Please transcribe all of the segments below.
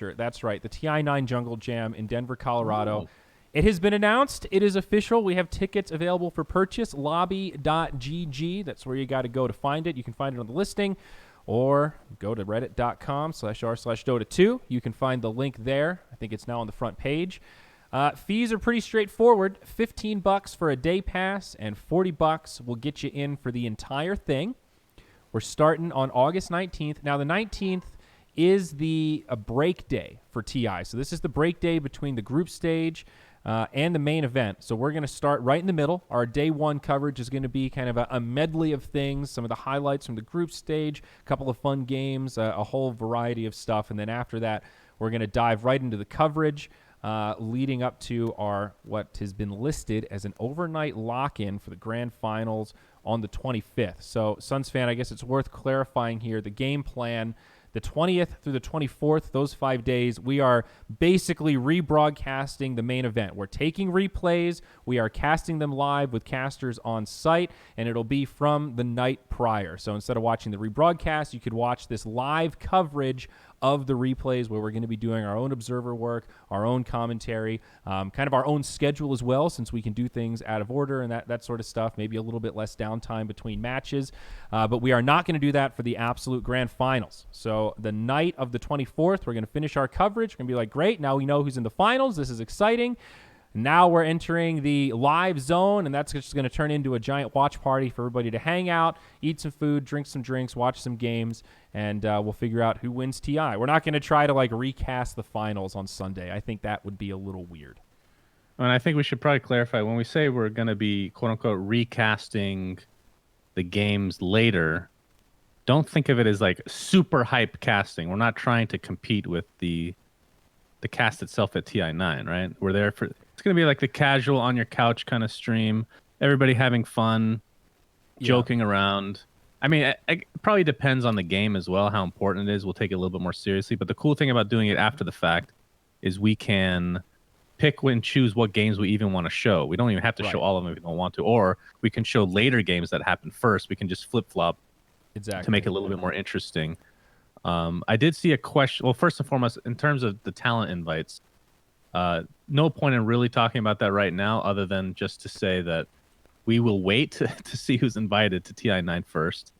That's right, the TI9 Jungle Jam in Denver, Colorado. Ooh. It has been announced. It is official. We have tickets available for purchase. Lobby.gg. That's where you got to go to find it. You can find it on the listing, or go to reddit.com/r/Dota2. You can find the link there. I think it's now on the front page. Fees are pretty straightforward. $15 for a day pass, and $40 will get you in for the entire thing. We're starting on August 19th. Now, the 19th is a break day for TI. So this is the break day between the group stage and the main event. So we're going to start right in the middle. Our day one coverage is going to be kind of a medley of things, some of the highlights from the group stage, a couple of fun games, a whole variety of stuff. And then after that, we're going to dive right into the coverage, leading up to what has been listed as an overnight lock-in for the grand finals on the 25th. So, SUNSfan, I guess it's worth clarifying here the game plan. The 20th through the 24th, those 5 days, we are basically rebroadcasting the main event. We're taking replays. We are casting them live with casters on site, and it'll be from the night prior. So instead of watching the rebroadcast, you could watch this live coverage of the replays where we're going to be doing our own observer work, our own commentary, kind of our own schedule as well, since we can do things out of order and that sort of stuff, maybe a little bit less downtime between matches. But we are not going to do that for the absolute grand finals. So the night of the 24th, we're going to finish our coverage. We're going to be like, great, now we know who's in the finals. This is exciting. Now we're entering the live zone, and that's just going to turn into a giant watch party for everybody to hang out, eat some food, drink some drinks, watch some games, and we'll figure out who wins TI. We're not going to try to recast the finals on Sunday. I think that would be a little weird. And I think we should probably clarify, when we say we're going to be, quote-unquote, recasting the games later, don't think of it as super hype casting. We're not trying to compete with the cast itself at TI9, right? We're there for... It's going to be like the casual on your couch kind of stream. Everybody having fun, joking around. I mean, it probably depends on the game as well, how important it is. We'll take it a little bit more seriously. But the cool thing about doing it after the fact is we can pick and choose what games we even want to show. We don't even have to show all of them if we don't want to. Or we can show later games that happen first. We can just flip-flop to make it a little bit more interesting. I did see a question. Well, first and foremost, in terms of the talent invites, no point in really talking about that right now, other than just to say that we will wait to see who's invited to TI9 first,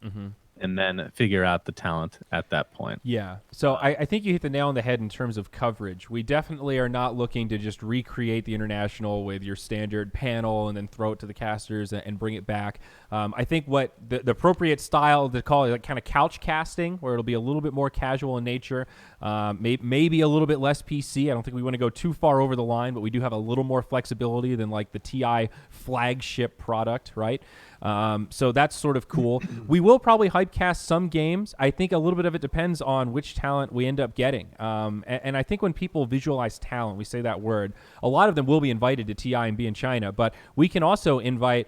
and then figure out the talent at that point. Yeah. So I think you hit the nail on the head in terms of coverage. We definitely are not looking to just recreate the International with your standard panel and then throw it to the casters and bring it back. I think what the appropriate style to call it, kind of couch casting, where it'll be a little bit more casual in nature, maybe a little bit less PC. I don't think we want to go too far over the line, but we do have a little more flexibility than the TI flagship product, right? So that's sort of cool. We will probably hypecast some games. I think a little bit of it depends on which talent we end up getting. And I think when people visualize talent, we say that word, a lot of them will be invited to TI and be in China, but we can also invite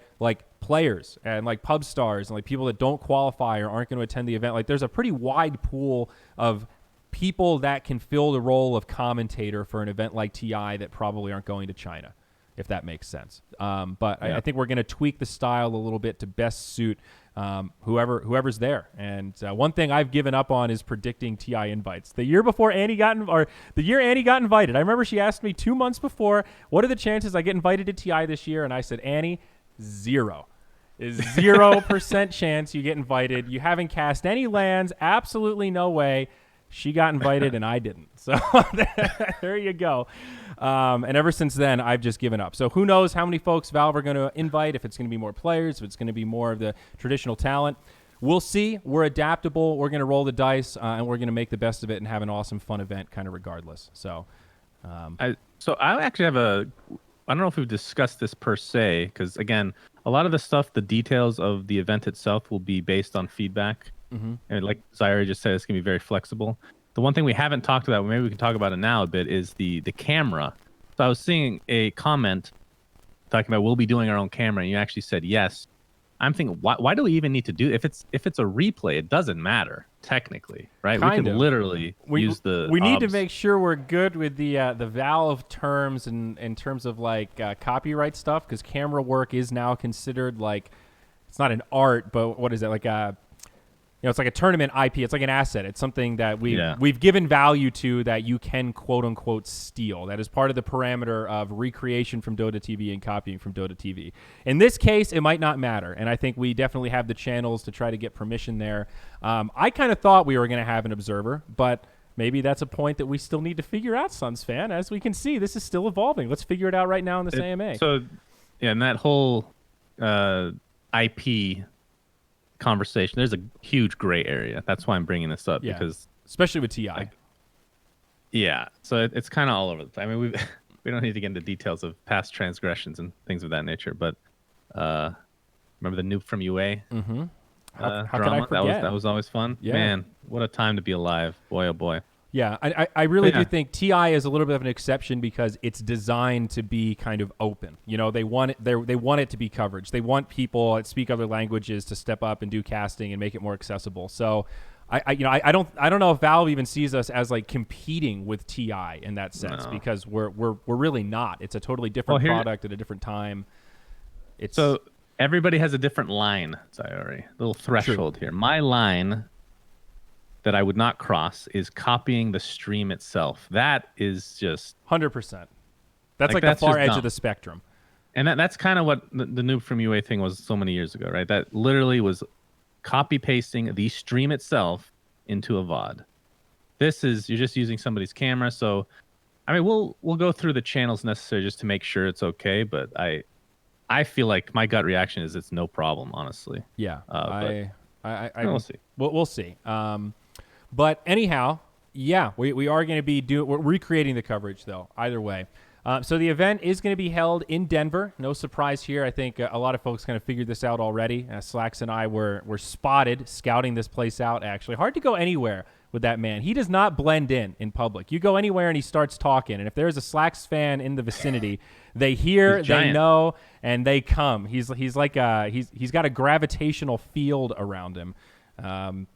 players and pub stars and people that don't qualify or aren't going to attend the event. There's a pretty wide pool of people that can fill the role of commentator for an event like TI that probably aren't going to China, if that makes sense. But I think we're going to tweak the style a little bit to best suit whoever's there. And one thing I've given up on is predicting TI invites. The year Annie got invited, I remember she asked me 2 months before, what are the chances I get invited to TI this year? And I said, Annie, 0. Is 0% chance you get invited. You haven't cast any lands. Absolutely no way. She got invited and I didn't. So there you go. And ever since then, I've just given up. So who knows how many folks Valve are going to invite, if it's going to be more players, if it's going to be more of the traditional talent. We'll see. We're adaptable. We're going to roll the dice, and we're going to make the best of it and have an awesome, fun event kind of regardless. So, I actually have I don't know if we've discussed this per se, because, again, a lot of the stuff, the details of the event itself will be based on feedback. And like Zyori just said, it's going to be very flexible. The one thing we haven't talked about, maybe we can talk about it now a bit, is the camera. So I was seeing a comment talking about we'll be doing our own camera, and you actually said yes. I'm thinking, why do we even need to do it? If it's a replay, it doesn't matter technically, right? We can literally use the. We need to make sure we're good with the Valve terms in terms of copyright stuff, because camera work is now considered it's not an art, but what is it, it's like a tournament IP. It's like an asset. It's something that Yeah. we've given value to that you can quote unquote steal. That is part of the parameter of recreation from Dota TV and copying from Dota TV. In this case, it might not matter, and I think we definitely have the channels to try to get permission there. I kind of thought we were going to have an observer, but maybe that's a point that we still need to figure out, SUNSfan. As we can see, this is still evolving. Let's figure it out right now in this AMA. So, yeah, and that whole IP conversation, there's a huge gray area. That's why I'm bringing this up, because especially with TI. Yeah, so it's kind of all over the place. I mean, we don't need to get into details of past transgressions and things of that nature, but remember the noob from UA? Mm-hmm. How could drama? I forget? That was always fun. Yeah. Man, what a time to be alive. Boy, oh boy. Yeah, I really do think TI is a little bit of an exception because it's designed to be kind of open. They want it. They want it to be coverage. They want people that speak other languages to step up and do casting and make it more accessible. So, I don't know if Valve even sees us as like competing with TI in that sense, because we're really not. It's a totally different product at a different time. So everybody has a different line, Zyori. Little threshold here. My line that I would not cross is copying the stream itself. That is just 100%. That's like the far edge of the spectrum. And that's kind of what the noob from UA thing was so many years ago, right? That literally was copy pasting the stream itself into a VOD. This is, you're just using somebody's camera. So, I mean, we'll go through the channels necessary just to make sure it's okay. But I feel like my gut reaction is it's no problem, honestly. Yeah, we'll see. We'll see. But anyhow, yeah, we are going to be we're recreating the coverage though. Either way, so the event is going to be held in Denver. No surprise here. I think a lot of folks kind of figured this out already. Slacks and I were spotted scouting this place out. Actually, hard to go anywhere with that man. He does not blend in public. You go anywhere and he starts talking. And if there's a Slacks fan in the vicinity, they hear, they know, and they come. He's like he's got a gravitational field around him.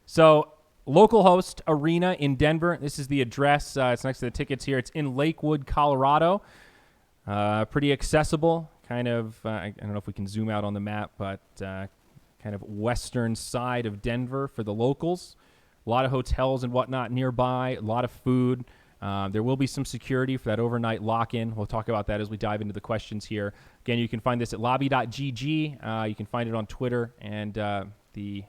So, local host arena in Denver. This is the address. It's next to the tickets here. It's in Lakewood, Colorado. Pretty accessible. Kind of, I don't know if we can zoom out on the map, but kind of western side of Denver for the locals. A lot of hotels and whatnot nearby. A lot of food. There will be some security for that overnight lock-in. We'll talk about that as we dive into the questions here. Again, you can find this at lobby.gg. You can find it on Twitter and the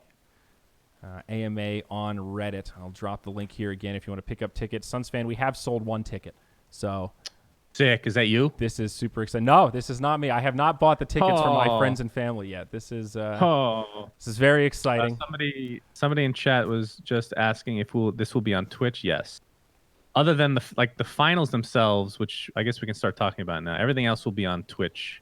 AMA on Reddit. I'll drop the link here again if you want to pick up tickets. SUNSfan, we have sold one ticket. So sick. Is that you? This is super exciting. No, this is not me. I have not bought the tickets for my friends and family yet. This is very exciting. Somebody in chat was just asking if this will be on Twitch. Yes. Other than the finals themselves, which I guess we can start talking about now. Everything else will be on Twitch.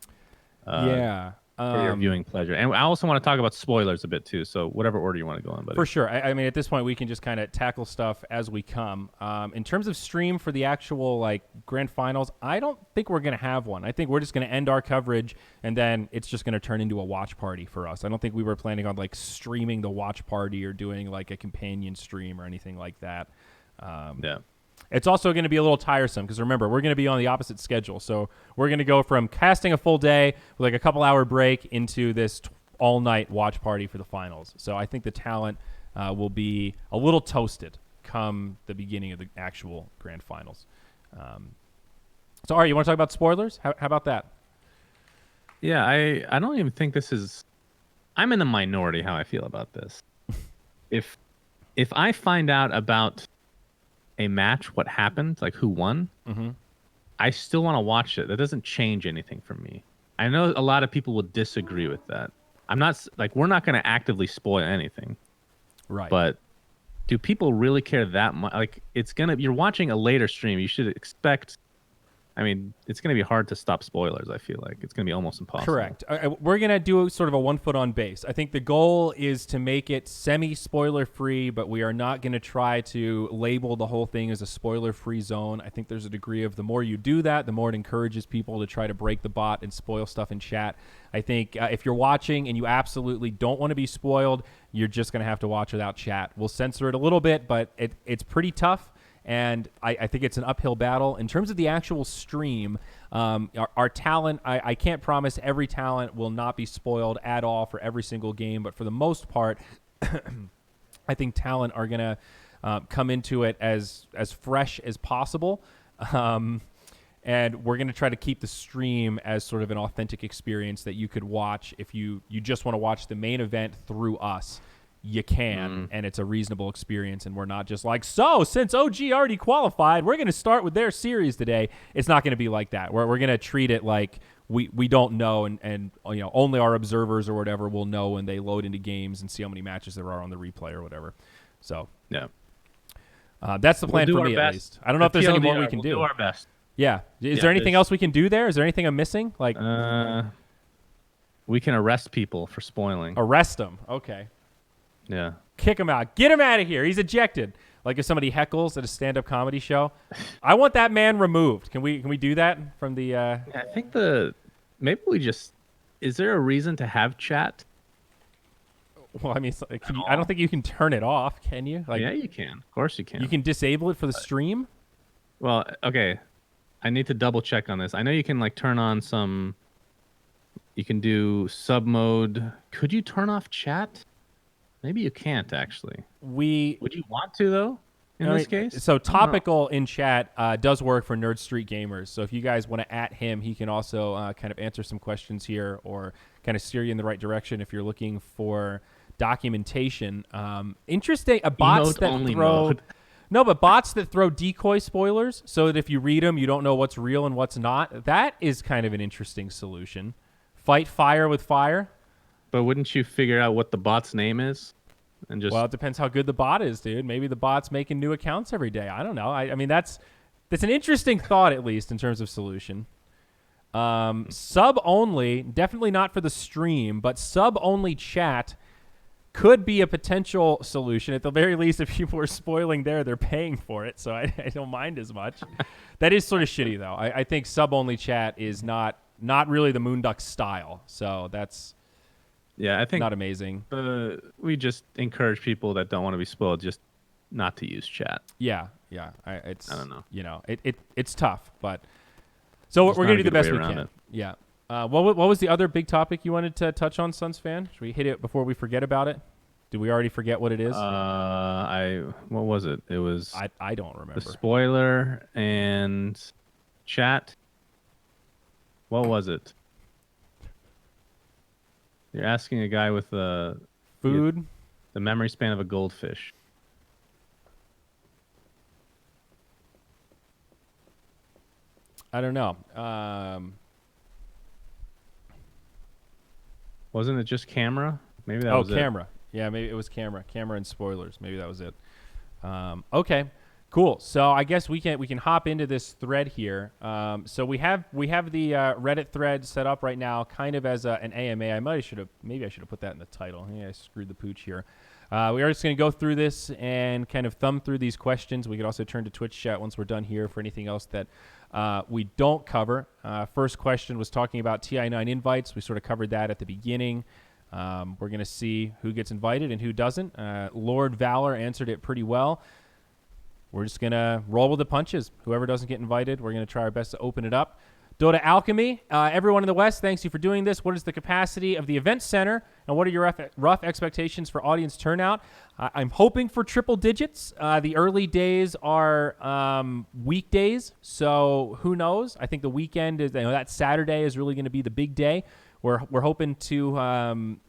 For your viewing pleasure. And I also want to talk about spoilers a bit too, so whatever order you want to go in. Buddy. For sure. I mean, at this point, we can just kind of tackle stuff as we come. In terms of stream for the actual grand finals, I don't think we're going to have one. I think we're just going to end our coverage, and then it's just going to turn into a watch party for us. I don't think we were planning on streaming the watch party or doing a companion stream or anything like that. Yeah. It's also going to be a little tiresome because remember, we're going to be on the opposite schedule. So we're going to go from casting a full day with a couple-hour break into this all-night watch party for the finals. So I think the talent will be a little toasted come the beginning of the actual grand finals. So, Ari, you want to talk about spoilers? How about that? Yeah, I don't even think this is... I'm in the minority how I feel about this. If I find out about a match, what happened, who won, I still want to watch it. That doesn't change anything for me. I know a lot of people will disagree with that. I'm not we're not going to actively spoil anything, right? But do people really care that much? You're watching a later stream. You should expect. I mean, it's going to be hard to stop spoilers, I feel like. It's going to be almost impossible. Correct. We're going to do sort of a 1 foot on base. I think the goal is to make it semi-spoiler free, but we are not going to try to label the whole thing as a spoiler-free zone. I think there's a degree of the more you do that, the more it encourages people to try to break the bot and spoil stuff in chat. I think if you're watching and you absolutely don't want to be spoiled, you're just going to have to watch without chat. We'll censor it a little bit, but it's pretty tough. And I think it's an uphill battle. In terms of the actual stream, our talent, I can't promise every talent will not be spoiled at all for every single game. But for the most part, I think talent are going to come into it as fresh as possible. And we're going to try to keep the stream as sort of an authentic experience that you could watch if you just want to watch the main event through us. You can, and it's a reasonable experience, and we're not just like, so since OG already qualified, we're going to start with their series today. It's not going to be like that. We're going to treat it like we don't know, and only our observers or whatever will know when they load into games and see how many matches there are on the replay or whatever. So yeah, that's the plan for me at least. I don't know if there's any more we can do. We'll do our best. Yeah. Is there anything else we can do there? Is there anything I'm missing? Like, we can arrest people for spoiling. Arrest them. Okay. Yeah. Kick him out. Get him out of here. He's ejected. Like if somebody heckles at a stand-up comedy show, I want that man removed. Can we do that from the? Yeah, I think maybe we just. Is there a reason to have chat? Well, I mean, I don't think you can turn it off. Can you? Like, yeah, you can. Of course, you can. You can disable it for the stream. Well, okay. I need to double check on this. I know you can like turn on some. You can do sub mode. Could you turn off chat? Maybe you can't actually. Would you want to though? In this case, so topical in chat does work for Nerd Street Gamers. So if you guys want to @ him, he can also kind of answer some questions here or kind of steer you in the right direction if you're looking for documentation. Interesting. Bots that throw. Mode. No, but bots that throw decoy spoilers so that if you read them, you don't know what's real and what's not. That is kind of an interesting solution. Fight fire with fire. But wouldn't you figure out what the bot's name is? And just... Well, it depends how good the bot is, dude. Maybe the bot's making new accounts every day. I don't know. I mean, that's an interesting thought, at least, in terms of solution. Sub only, definitely not for the stream, but sub only chat could be a potential solution. At the very least, if people are spoiling there, they're paying for it, so I don't mind as much. That is sort of shitty, though. I think sub only chat is not really the Moonduck style, so that's... Yeah, I think not amazing. We just encourage people that don't want to be spoiled just not to use chat. Yeah. I don't know. It's tough, but so we're gonna do the best we can. Yeah. What was the other big topic you wanted to touch on, SUNSfan? Should we hit it before we forget about it? Did we already forget what it is? What was it? It was I don't remember. The spoiler and chat. What was it? You're asking a guy with food, the memory span of a goldfish. I don't know. Wasn't it just camera? Maybe that was camera. Yeah, maybe it was camera and spoilers. Maybe that was it. Okay. Cool. So I guess we can hop into this thread here. So we have the Reddit thread set up right now, kind of as an AMA. Maybe I should have put that in the title. Yeah, I screwed the pooch here. We are just going to go through this and kind of thumb through these questions. We could also turn to Twitch chat once we're done here for anything else that we don't cover. First question was talking about TI9 invites. We sort of covered that at the beginning. We're going to see who gets invited and who doesn't. Lord Valor answered it pretty well. We're just going to roll with the punches. Whoever doesn't get invited, we're going to try our best to open it up. Dota Alchemy, everyone in the West, thanks you for doing this. What is the capacity of the event center, and what are your rough expectations for audience turnout? I'm hoping for triple digits. The early days are weekdays, so who knows? I think the weekend is that Saturday is really going to be the big day. We're hoping to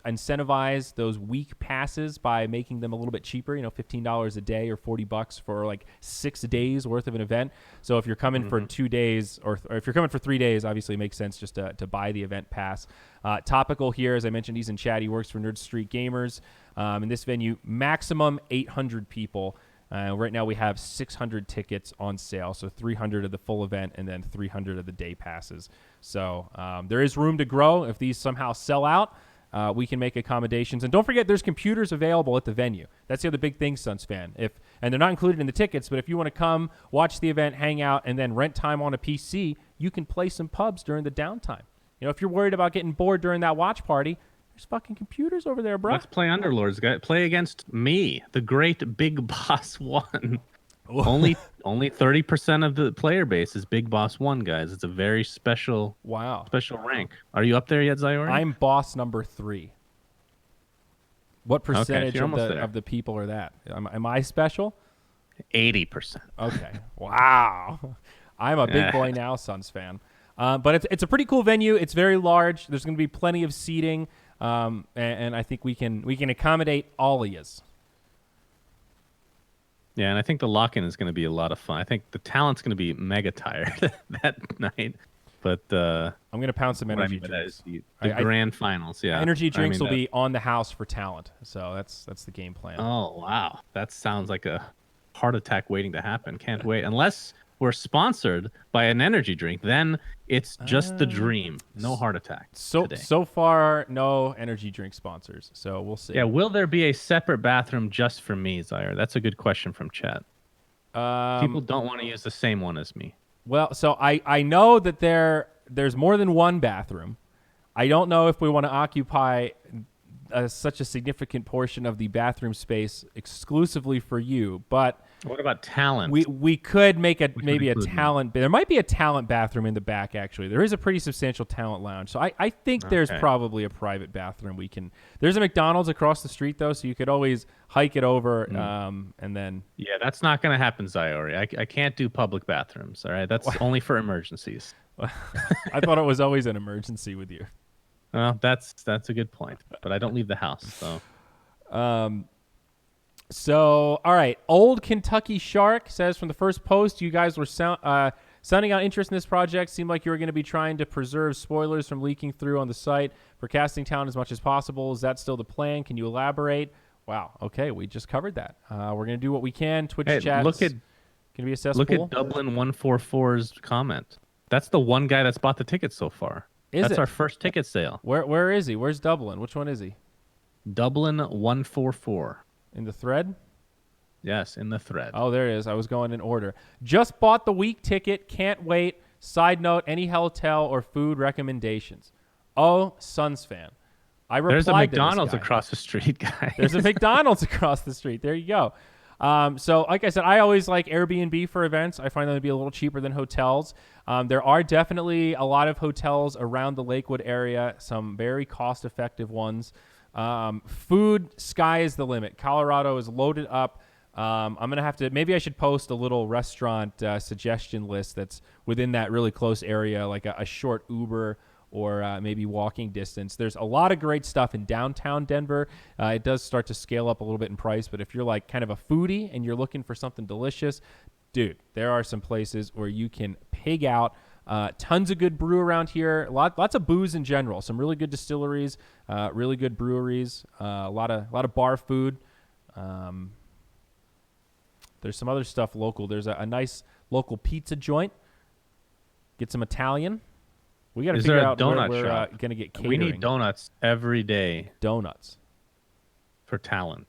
incentivize those week passes by making them a little bit cheaper, $15 a day or $40 for like 6 days worth of an event. So if you're coming for 2 days or if you're coming for 3 days, obviously it makes sense just to buy the event pass. Topical here, as I mentioned, he's in chat. He works for Nerd Street Gamers. In this venue, maximum 800 people. Right now we have 600 tickets on sale, so 300 of the full event and then 300 of the day passes. So there is room to grow. If these somehow sell out, we can make accommodations. And don't forget, there's computers available at the venue. That's the other big thing, SUNSfan. And they're not included in the tickets, but if you want to come, watch the event, hang out, and then rent time on a PC, you can play some pubs during the downtime. If you're worried about getting bored during that watch party, there's fucking computers over there, bro. Let's play Underlords, guys. Play against me, the great Big Boss 1. only 30% of the player base is Big Boss 1, guys. It's a very special special rank. Are you up there yet, Zyori? I'm boss number 3. What Okay, so percentage you're almost there. of the people are that? Am I special? 80%. Okay. Wow. I'm a big boy now, Suns fan. But it's a pretty cool venue. It's very large. There's going to be plenty of seating, and I think we can accommodate all of yous. Yeah, and I think the lock-in is going to be a lot of fun. I think the talent's going to be mega tired that night. But I'm going to pound some energy drinks. The grand finals, yeah. Energy drinks will be on the house for talent. So that's the game plan. Oh, wow. That sounds like a heart attack waiting to happen. Can't wait. Unless we're sponsored by an energy drink, then it's just the dream. No heart attack today. So far, no energy drink sponsors. So we'll see. Yeah, will there be a separate bathroom just for me, Zyori? That's a good question from chat. People don't want to use the same one as me. Well, so I know that there's more than one bathroom. I don't know if we want to occupy such a significant portion of the bathroom space exclusively for you, but what about talent? We could make maybe a talent. There might be a talent bathroom in the back. Actually, there is a pretty substantial talent lounge. So I think there's probably a private bathroom we can. There's a McDonald's across the street though, so you could always hike it over and then. Yeah, that's not going to happen, Zyori. I can't do public bathrooms. All right, that's only for emergencies. I thought it was always an emergency with you. Well, that's a good point, but I don't leave the house, so. So, all right. Old Kentucky Shark says, from the first post, you guys were sounding out interest in this project. Seemed like you were going to be trying to preserve spoilers from leaking through on the site for Casting Town as much as possible. Is that still the plan? Can you elaborate? Wow. Okay, we just covered that. We're going to do what we can. Twitch chat. Look at Dublin 144's comment. That's the one guy that's bought the tickets so far. That's our first ticket sale. Where is he? Where's Dublin? Which one is he? Dublin 144. In the thread? Yes, in the thread. Oh, there it is. I was going in order. Just bought the week ticket. Can't wait. Side note, any hotel or food recommendations? Oh, SUNSfan. I replied There's a McDonald's to this guy. Across the street, guys. There's a McDonald's across the street. There you go. So, like I said, I always like Airbnb for events. I find them to be a little cheaper than hotels. There are definitely a lot of hotels around the Lakewood area, some very cost-effective ones. Food, sky is the limit. Colorado is loaded up. I'm going to have to, maybe I should post a little restaurant suggestion list that's within that really close area, like a short Uber or maybe walking distance. There's a lot of great stuff in downtown Denver. It does start to scale up a little bit in price, but if you're like kind of a foodie and you're looking for something delicious, dude, there are some places where you can pig out. Tons of good brew around here. Lots of booze in general. Some really good distilleries, really good breweries. A lot of bar food. There's some other stuff local. There's a nice local pizza joint. Get some Italian. We got to figure out where we're going to get catering. We need donuts every day. Donuts for talent.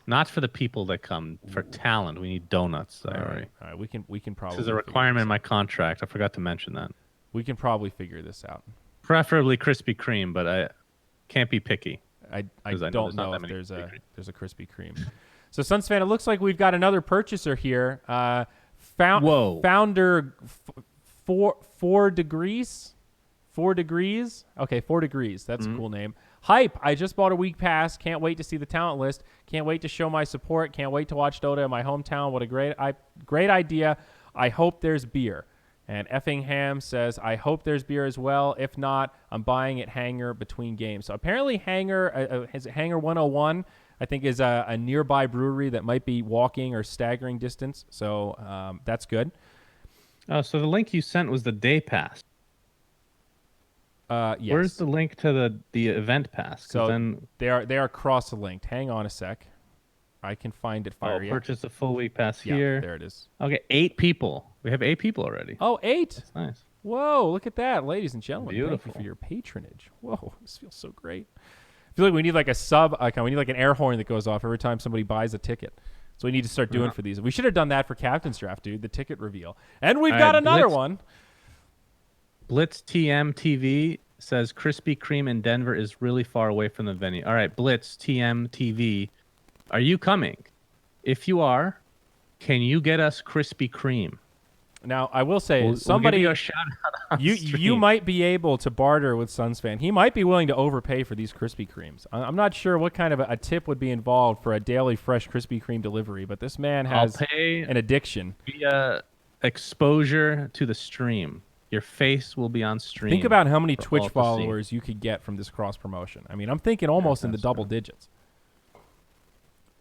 Not for the people that come. For talent, we need donuts. All right. We can probably. This is a requirement in my contract. I forgot to mention that. We can probably figure this out. Preferably Krispy Kreme, but I can't be picky. I don't know if there's a Krispy Kreme. So, SUNSfan, it looks like we've got another purchaser here. Founder 4 degrees. 4 degrees. Okay, 4 degrees. That's a cool name. Hype. I just bought a week pass. Can't wait to see the talent list. Can't wait to show my support. Can't wait to watch Dota in my hometown. What a great idea. I hope there's beer. And Effingham says, I hope there's beer as well. If not, I'm buying at Hangar between games. So apparently Hangar 101, I think, is a nearby brewery that might be walking or staggering distance. So that's good. Oh, so the link you sent was the day pass. Yes. Where's the link to the event pass? So then they are cross-linked. Hang on a sec. I can find it. Purchase a full week pass here. Yeah, there it is. Okay, 8 people. We have 8 people already. Oh, 8? That's nice. Whoa, look at that, ladies and gentlemen. Beautiful. Thank you for your patronage. Whoa, this feels so great. I feel like we need like a sub icon. We need like an air horn that goes off every time somebody buys a ticket. So we need to start doing for these. We should have done that for Captain's Draft, dude, the ticket reveal. And we've got another one. Blitz TM TV says Krispy Kreme in Denver is really far away from the venue. All right, Blitz TM TV, are you coming? If you are, can you get us Krispy Kreme? Now, I will say, we'll give you a shout out You might be able to barter with SUNSfan. He might be willing to overpay for these Krispy Kremes. I'm not sure what kind of a tip would be involved for a daily fresh Krispy Kreme delivery, but this man has an addiction. Via exposure to the stream. Your face will be on stream. Think about how many Twitch followers you could get from this cross promotion. I mean, I'm thinking almost in the double digits.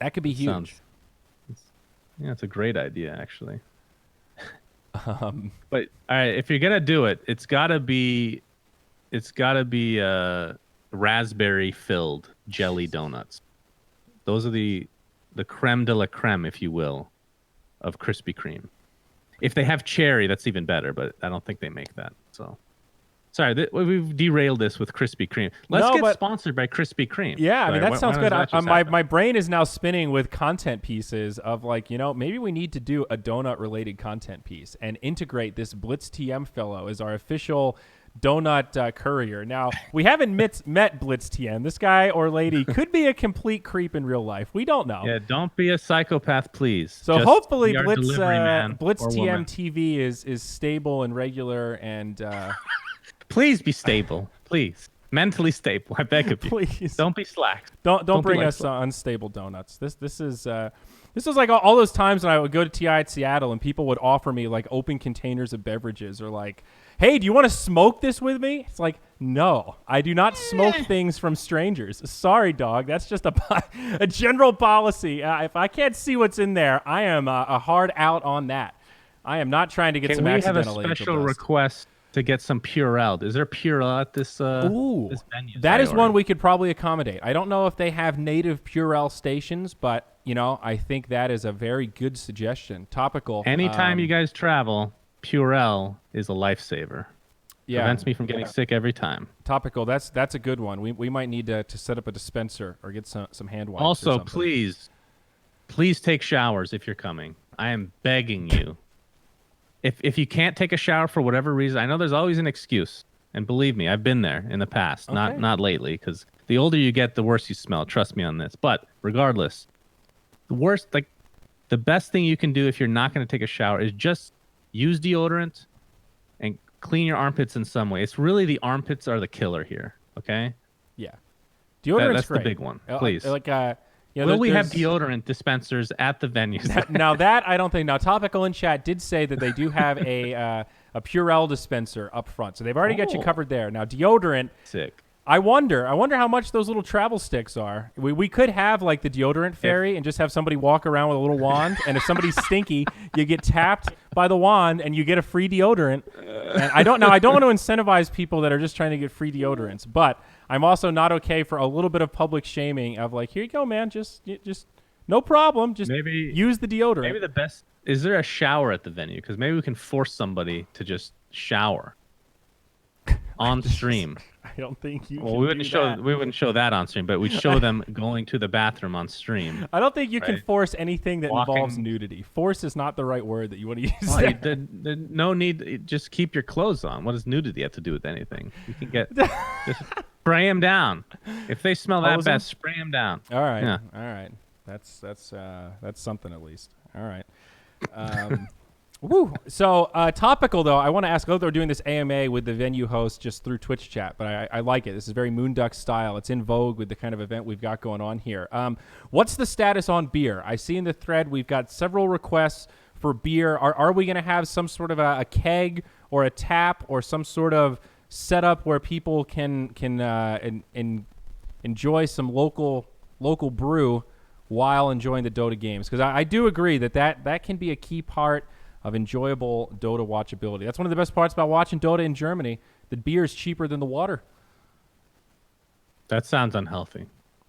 That could be huge. It's a great idea, actually. But all right, if you're gonna do it, it's gotta be raspberry filled jelly donuts. Those are the creme de la creme, if you will, of Krispy Kreme. If they have cherry, that's even better, but I don't think they make that. So, sorry, we've derailed this with Krispy Kreme. Let's get sponsored by Krispy Kreme. Yeah, I mean, that sounds good. My brain is now spinning with content pieces of like, maybe we need to do a donut-related content piece and integrate this Blitz TM fellow as our official donut courier. Now, we haven't met Blitz TM. This guy or lady could be a complete creep in real life. We don't know. Yeah, don't be a psychopath, please. So just hopefully Blitz TM woman. TV is stable and regular and... Please be stable. Please. Mentally stable. I beg of you. Please. Don't be slack. Don't bring us unstable donuts. This is like all those times when I would go to TI at Seattle and people would offer me like open containers of beverages or like, hey, do you want to smoke this with me? It's like, no, I do not smoke things from strangers. Sorry, dog. That's just a general policy. If I can't see what's in there, I am a hard out on that. I am not trying to get some accidental. We have a special request to get some Purell. Is there Purell at this venue? That is one we could probably accommodate. I don't know if they have native Purell stations, but I think that is a very good suggestion. Topical. Anytime you guys travel, Purell is a lifesaver. Yeah. Prevents me from getting sick every time. Topical. That's a good one. We might need to set up a dispenser or get some hand wipes. Also, please take showers if you're coming. I am begging you. If you can't take a shower for whatever reason, I know there's always an excuse. And believe me, I've been there in the past, not lately, because the older you get, the worse you smell. Trust me on this. But regardless, the best thing you can do if you're not going to take a shower is just use deodorant and clean your armpits in some way. It's really the armpits are the killer here, okay? Yeah. Deodorant's that's great. the big one, please. Will we have deodorant dispensers at the venues? Now that I don't think. Now Topical in chat did say that they do have a Purell dispenser up front, so they've already got you covered there. Now deodorant, sick. I wonder how much those little travel sticks are. We could have like the deodorant fairy and just have somebody walk around with a little wand, and if somebody's stinky, you get tapped by the wand and you get a free deodorant. And I don't want to incentivize people that are just trying to get free deodorants, but I'm also not okay for a little bit of public shaming of like, here you go, man, just no problem, just use the deodorant. Maybe the best is there a shower at the venue, because maybe we can force somebody to just shower on stream. I don't think you. Well, we wouldn't show that on stream, but we'd show them going to the bathroom on stream. I don't think you can force anything that involves nudity. Force is not the right word that you want to use. No need. Just keep your clothes on. What does nudity have to do with anything? You can get just spray them down. If they smell that bad, spray them down. All right. Yeah. All right. That's something at least. All right. Woo. So topical though, I want to ask. They're doing this AMA with the venue host just through Twitch chat, but I like it. This is very Moonduck style. It's in vogue with the kind of event we've got going on here. What's the status on beer? I see in the thread we've got several requests for beer. Are we going to have some sort of a keg or a tap or some sort of setup where people can enjoy some local brew while enjoying the Dota games? Because I do agree that can be a key part of enjoyable Dota watchability. That's one of the best parts about watching Dota in Germany. The beer is cheaper than the water. That sounds unhealthy.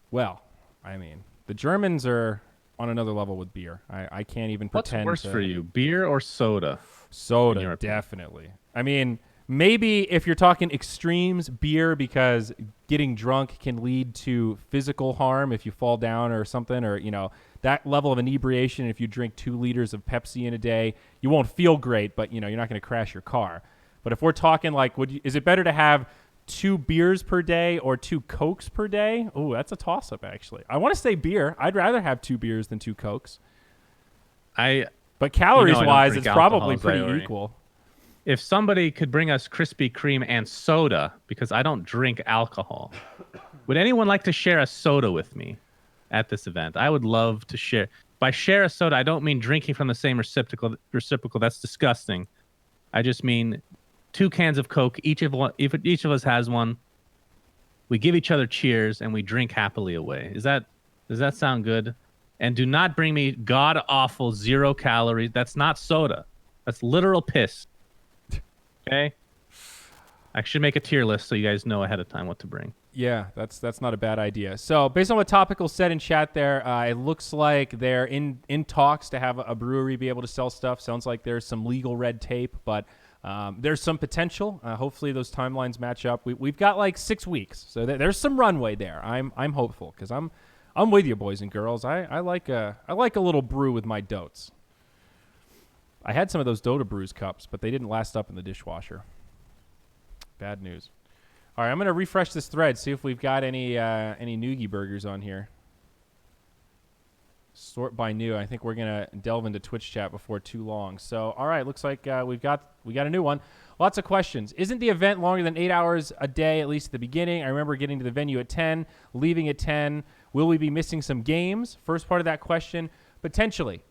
Well, I mean, the Germans are on another level with beer. I can't even pretend. What's worse for you, beer or soda? Soda, definitely. I mean, maybe if you're talking extremes, beer, because getting drunk can lead to physical harm if you fall down or something, or, that level of inebriation. If you drink 2 liters of Pepsi in a day, you won't feel great, but, you're not going to crash your car. But if we're talking like, is it better to have 2 beers per day or 2 Cokes per day? Oh, that's a toss-up, actually. I want to say beer. I'd rather have 2 beers than 2 Cokes. But calories-wise, it's probably pretty equal. if somebody could bring us Krispy Kreme and soda, because I don't drink alcohol, would anyone like to share a soda with me at this event? I would love to share. By share a soda, I don't mean drinking from the same reciprocal. That's disgusting. I just mean 2 cans of Coke. Each of us has one. We give each other cheers and we drink happily away. Does that sound good? And do not bring me god awful 0 calories. That's not soda. That's literal piss. Okay? I should make a tier list so you guys know ahead of time what to bring. Yeah, that's not a bad idea. So based on what Topical said in chat there, it looks like they're in talks to have a brewery be able to sell stuff. Sounds like there's some legal red tape, but there's some potential. Hopefully those timelines match up. We've got like 6 weeks, so there's some runway there. I'm hopeful because I'm with you, boys and girls. I like a little brew with my dotes. I had some of those Dota Brews cups, but they didn't last up in the dishwasher. Bad news. All right, I'm going to refresh this thread, see if we've got any Noogie burgers on here. Sort by new. I think we're going to delve into Twitch chat before too long. So, all right, looks like we got a new one. Lots of questions. Isn't the event longer than 8 hours a day, at least at the beginning? I remember getting to the venue at 10, leaving at 10. Will we be missing some games? First part of that question, potentially.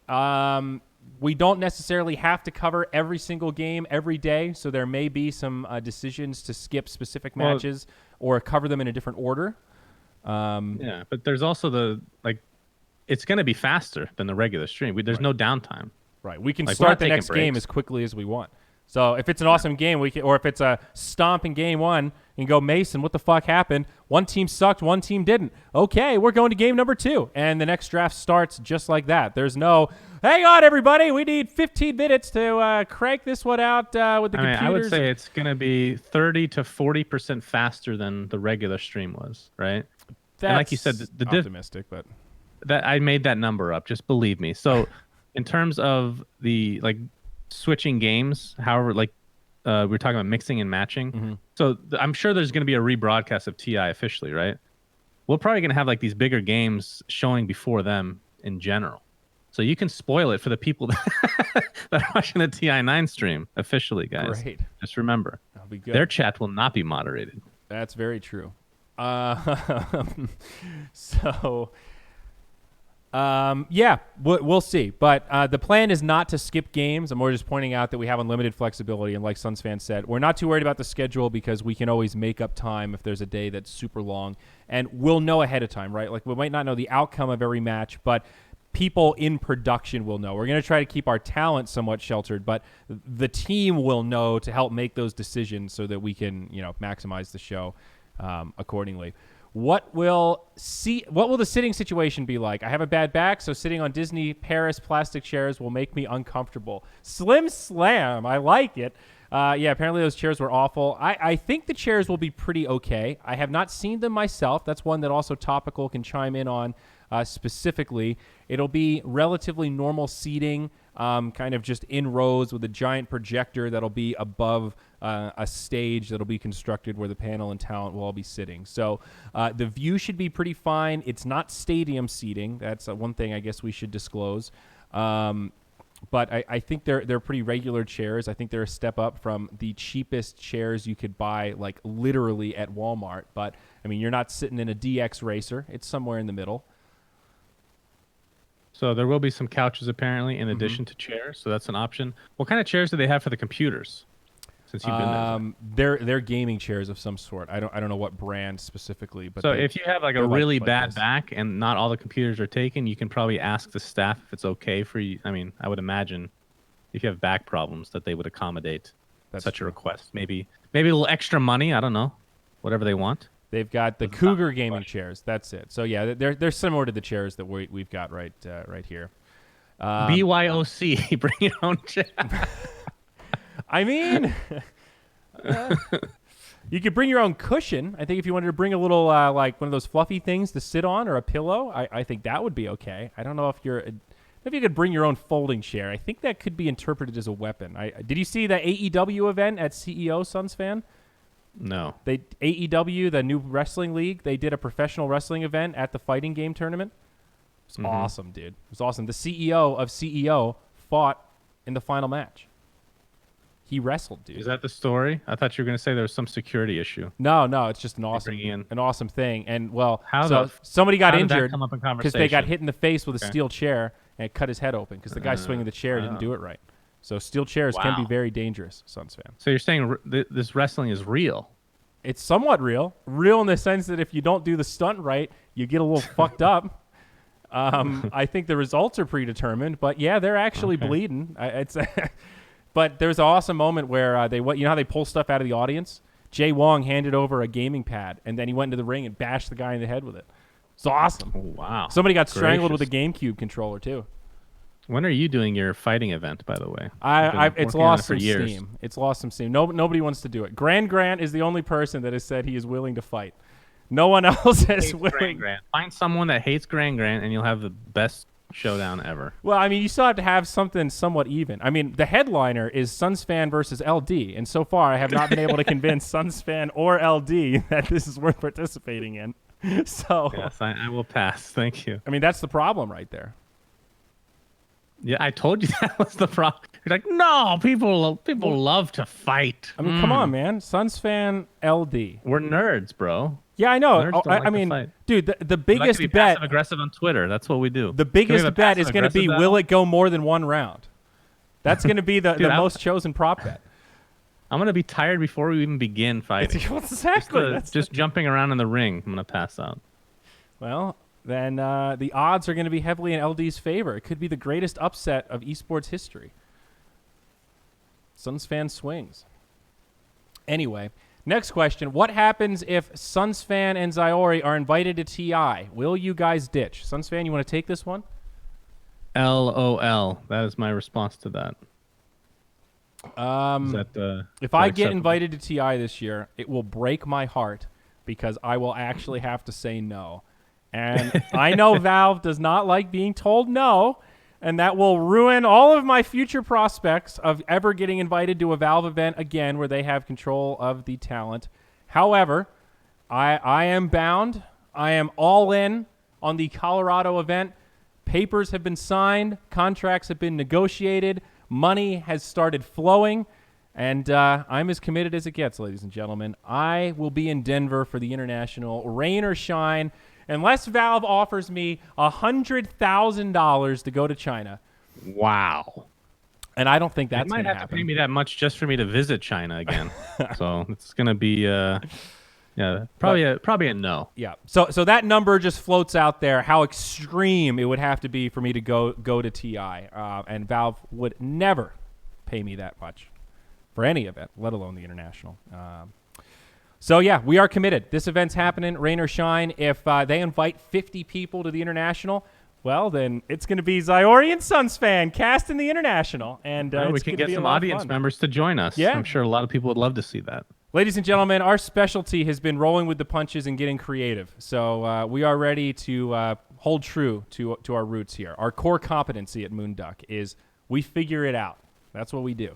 We don't necessarily have to cover every single game every day, so there may be some decisions to skip specific matches or cover them in a different order. Yeah, but there's also it's going to be faster than the regular stream. There's no downtime. Right. We can start the next game as quickly as we want. So if it's an awesome game, or if it's a stomp in game 1, you can go, Mason, what the fuck happened? One team sucked, one team didn't. Okay, we're going to game number 2. And the next draft starts just like that. There's no, hang on, everybody, we need 15 minutes to crank this one out with the computers. I would say it's going to be 30 to 40% faster than the regular stream was, right? That's and like you said, optimistic, but that I made that number up. Just believe me. So in terms of the switching games, however, we're talking about mixing and matching. Mm-hmm. So I'm sure there's going to be a rebroadcast of TI officially, right? We're probably going to have these bigger games showing before them in general. So you can spoil it for the people that are watching the TI9 stream officially, guys. Great. Just remember, That'll be good. Their chat will not be moderated. That's very true. So... yeah, we'll see. But the plan is not to skip games. I'm more just pointing out that we have unlimited flexibility. And like SUNSfan said, we're not too worried about the schedule because we can always make up time if there's a day that's super long. And we'll know ahead of time, right? We might not know the outcome of every match, but people in production will know. We're going to try to keep our talent somewhat sheltered, but the team will know to help make those decisions so that we can, maximize the show accordingly. What will the sitting situation be like? I have a bad back, so sitting on Disney Paris plastic chairs will make me uncomfortable. Slim Slam, I like it. Yeah, apparently those chairs were awful. I think the chairs will be pretty okay. I have not seen them myself. That's one that also Topical can chime in on specifically. It'll be relatively normal seating, kind of just in rows with a giant projector that'll be above a stage that'll be constructed where the panel and talent will all be sitting. So the view should be pretty fine. It's not stadium seating. That's one thing I guess we should disclose. But I think they're pretty regular chairs. I think they're a step up from the cheapest chairs you could buy, literally at Walmart. But, I mean, you're not sitting in a DX racer. It's somewhere in the middle. So there will be some couches, apparently, in addition to chairs. So that's an option. What kind of chairs do they have for the computers? Since you've been there, they're gaming chairs of some sort. I don't know what brand specifically, but so if you have a really bad back and not all the computers are taken, you can probably ask the staff if it's okay for you. I mean, I would imagine if you have back problems that they would accommodate such a request. Maybe a little extra money. I don't know, whatever they want. They've got the Cougar gaming chairs. That's it. So yeah, they're similar to the chairs that we've got right here. BYOC, bring your own chair. I mean, you could bring your own cushion. I think if you wanted to bring a little, one of those fluffy things to sit on or a pillow, I think that would be okay. I don't know if you could bring your own folding chair. I think that could be interpreted as a weapon. Did you see the AEW event at CEO SUNSfan? No. AEW, the new wrestling league, they did a professional wrestling event at the fighting game tournament. It was awesome, dude. It was awesome. The CEO of CEO fought in the final match. He wrestled, dude. Is that the story? I thought you were going to say there was some security issue. No, it's just an awesome thing. And well, somebody got injured because they got hit in the face with a steel chair and it cut his head open because the guy swinging the chair didn't do it right. So steel chairs can be very dangerous, SUNSfan. So you're saying this wrestling is real? It's somewhat real. Real in the sense that if you don't do the stunt right, you get a little fucked up. I think the results are predetermined, but yeah, they're actually bleeding. But there's an awesome moment where you know how they pull stuff out of the audience? Jay Wong handed over a gaming pad, and then he went into the ring and bashed the guy in the head with it. It's awesome. Oh, wow. Somebody got strangled with a GameCube controller, too. When are you doing your fighting event, by the way? It's lost some steam. It's lost some steam. Nobody wants to do it. Grant is the only person that has said he is willing to fight. No one else is willing. Grant. Find someone that hates Grant, and you'll have the best showdown ever. Well, I mean, you still have to have something somewhat even. I mean, the headliner is SUNSfan versus LD, and so far I have not been able to convince SUNSfan or LD that this is worth participating in. So yes, I will pass. Thank you. I mean, that's the problem right there. Yeah, I told you that was the problem. You're like, no, people love to fight. I mean, come on, man. SUNSfan LD. We're nerds, bro. Yeah, I know. I mean, dude, the biggest bet. Passive aggressive on Twitter. That's what we do. The biggest bet is going to be, will it go more than one round? That's going to be the most chosen prop bet. I'm going to be tired before we even begin fighting. Exactly. Just jumping around in the ring. I'm going to pass out. Well, then the odds are going to be heavily in LD's favor. It could be the greatest upset of esports history. SUNSfan swings. Anyway. Next question. What happens if SUNSfan and Zyori are invited to TI? Will you guys ditch? SUNSfan, you want to take this one? LOL. That is my response to that. If I get invited to TI this year, it will break my heart because I will actually have to say no. And I know Valve does not like being told no, and that will ruin all of my future prospects of ever getting invited to a Valve event again where they have control of the talent. However, I am bound. I am all in on the Colorado event. Papers have been signed. Contracts have been negotiated. Money has started flowing. And I'm as committed as it gets, ladies and gentlemen. I will be in Denver for the International, rain or shine, unless Valve offers me $100,000 to go to China. Wow. And I don't think that's going to happen. Might have to pay me that much just for me to visit China again. So it's going to be, probably a no. Yeah. So that number just floats out there, how extreme it would have to be for me to go to TI. And Valve would never pay me that much for any event, let alone the International. So, yeah, we are committed. This event's happening, rain or shine. If they invite 50 people to the International, well, then it's going to be Zyori and SUNSfan cast in the International. And we can get some audience members to join us. Yeah. I'm sure a lot of people would love to see that. Ladies and gentlemen, our specialty has been rolling with the punches and getting creative. So we are ready to hold true to our roots here. Our core competency at Moonduck is we figure it out. That's what we do.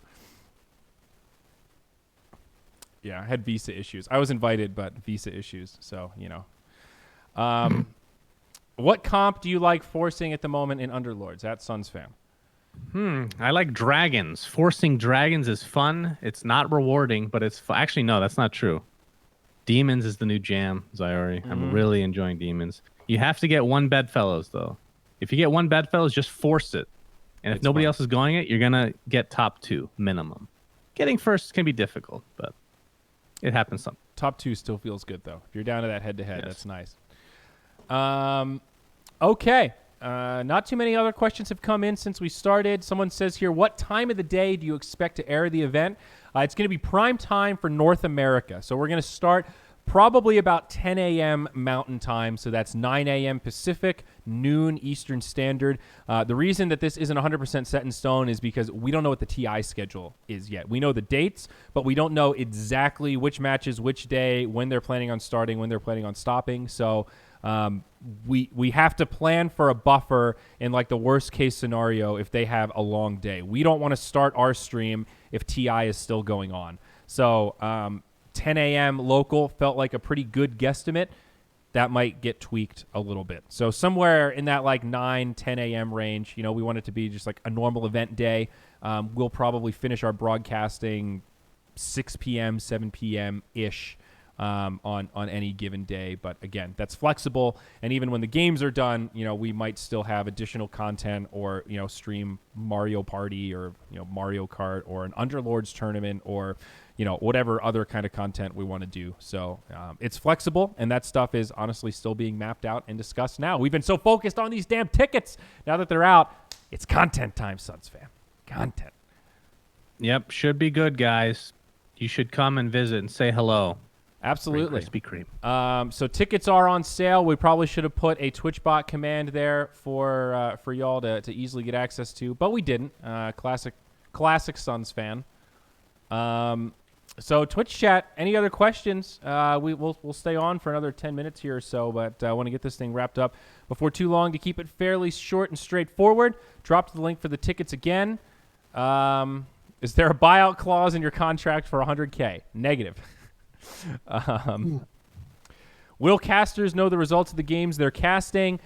Yeah, I had visa issues. I was invited, but visa issues. So, you know. What comp do you like forcing at the moment in Underlords? At SUNSfan. I like dragons. Forcing dragons is fun. It's not rewarding, but it's actually, no, that's not true. Demons is the new jam, Zyori. I'm really enjoying demons. You have to get one bedfellows, though. If you get one bedfellows, just force it. And if nobody else is going it, you're going to get top 2 minimum. Getting first can be difficult, but it happens sometimes. Top 2 still feels good, though. If you're down to that head-to-head, that's nice. Okay. Not too many other questions have come in since we started. Someone says here, what time of the day do you expect to air the event? It's going to be prime time for North America. So we're going to start probably about 10 a.m. Mountain Time. So that's 9 a.m. Pacific, noon Eastern Standard. The reason that this isn't 100% set in stone is because we don't know what the TI schedule is yet. We know the dates, but we don't know exactly which matches, which day, when they're planning on starting, when they're planning on stopping. So we have to plan for a buffer in like the worst case scenario if they have a long day. We don't want to start our stream if TI is still going on. So 10 a.m. local felt like a pretty good guesstimate. That might get tweaked a little bit. So somewhere in that like 9, 10 a.m. range, you know, we want it to be just like a normal event day. we'll probably finish our broadcasting 6 p.m., 7 p.m.-ish on any given day. But again, that's flexible. And even when the games are done, we might still have additional content or, stream Mario Party or, Mario Kart or an Underlords tournament or, whatever other kind of content we want to do. So it's flexible, and that stuff is honestly still being mapped out and discussed now. We've been so focused on these damn tickets. Now that they're out, it's content time, SUNSfan. Content. Yep, should be good, guys. You should come and visit and say hello. Absolutely. Krispy Kreme. So tickets are on sale. We probably should have put a TwitchBot command there for y'all to easily get access to, but we didn't. Classic SUNSfan. So Twitch chat, any other questions? We'll stay on for another 10 minutes here or so, but I want to get this thing wrapped up before too long to keep it fairly short and straightforward. Dropped the link for the tickets again. Is there a buyout clause in your contract for $100K? Negative. Will casters know the results of the games they're casting?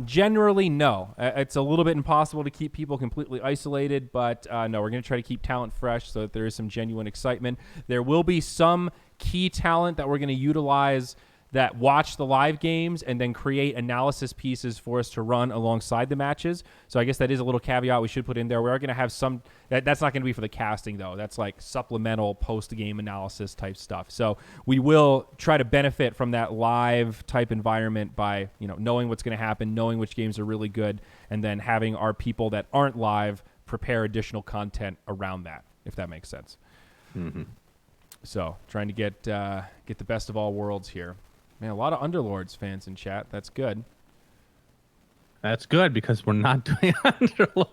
Generally, no. It's a little bit impossible to keep people completely isolated, but no, we're going to try to keep talent fresh so that there is some genuine excitement. There will be some key talent that we're going to utilize that watch the live games and then create analysis pieces for us to run alongside the matches. So I guess that is a little caveat we should put in there. We are going to have some that's not going to be for the casting, though. That's like supplemental post-game analysis type stuff. So we will try to benefit from that live type environment by knowing what's going to happen, knowing which games are really good, and then having our people that aren't live prepare additional content around that, if that makes sense. Mm-hmm. So trying to get the best of all worlds here. Man, a lot of Underlords fans in chat. That's good. That's good because we're not doing Underlords.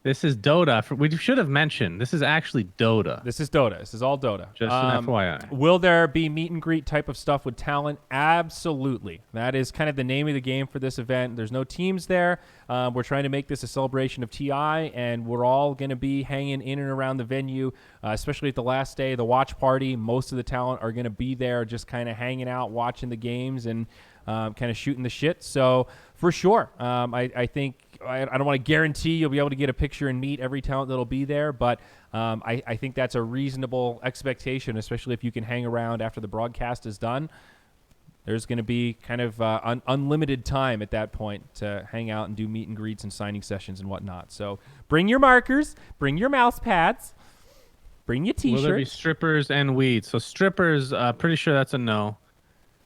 This is Dota. We should have mentioned, this is actually Dota. This is Dota. This is all Dota. Just an FYI. Will there be meet and greet type of stuff with talent? Absolutely. That is kind of the name of the game for this event. There's no teams there. We're trying to make this a celebration of TI, and we're all going to be hanging in and around the venue, especially at the last day, the watch party. Most of the talent are going to be there just kind of hanging out, watching the games, and kind of shooting the shit. So for sure, I think I don't want to guarantee you'll be able to get a picture and meet every talent that'll be there, but I think that's a reasonable expectation, especially if you can hang around after the broadcast is done. There's going to be kind of unlimited time at that point to hang out and do meet and greets and signing sessions and whatnot. So bring your markers, bring your mouse pads, bring your T-shirts. Will there be strippers and weed? So strippers, pretty sure that's a no.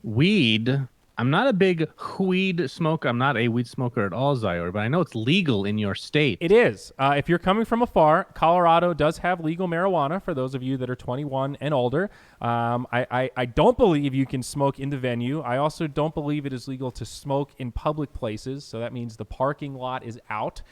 Weed, I'm not a big weed smoker. I'm not a weed smoker at all, Zyori, but I know it's legal in your state. It is. If you're coming from afar, Colorado does have legal marijuana for those of you that are 21 and older. I don't believe you can smoke in the venue. I also don't believe it is legal to smoke in public places, so that means the parking lot is out.